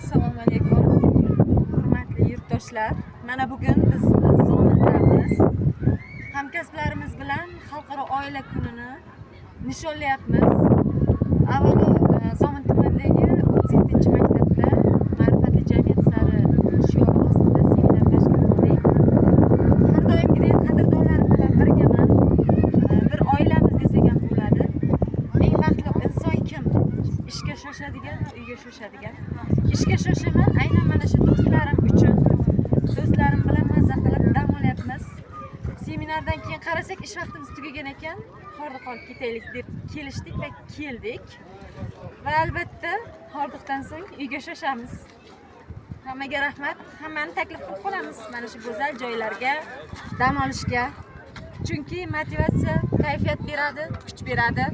Assalomu alaykum. Hurmatli yurtdoshlar. Mana bugun biz Zomindamiz. Hamkasblarimiz bilan xalqaro oila kunini nishonlayapmiz. Avvalo Zomin tumanidagi 37-maktabda ma'rifatli jamiyat sari shiori ostida seminar tashkil qildik. Har doimgidek qadrdonlarim bilan birgaman. Bir oilamiz desak ham bo'ladi. Eng baxtli inson kim? Ishga shoshadigan, uyga shoshadigan. Ishga shoshaman aynan mana shu do'stlarim uchun. Do'stlarim bilan mazza qilib dam olyapmiz. Seminardan keyin qarasak ish vaqtimiz tugagan ekan. Hordiq qolib ketaylik deb kelishdik va keldik. Va albatta hordiqdan so'ng uyga shoshamiz. Hammaga rahmat. Hammani taklif qilib qolamiz mana shu go'zal joylarga dam olishga. Chunki motivatsiya, kayfiyat beradi, kuch beradi.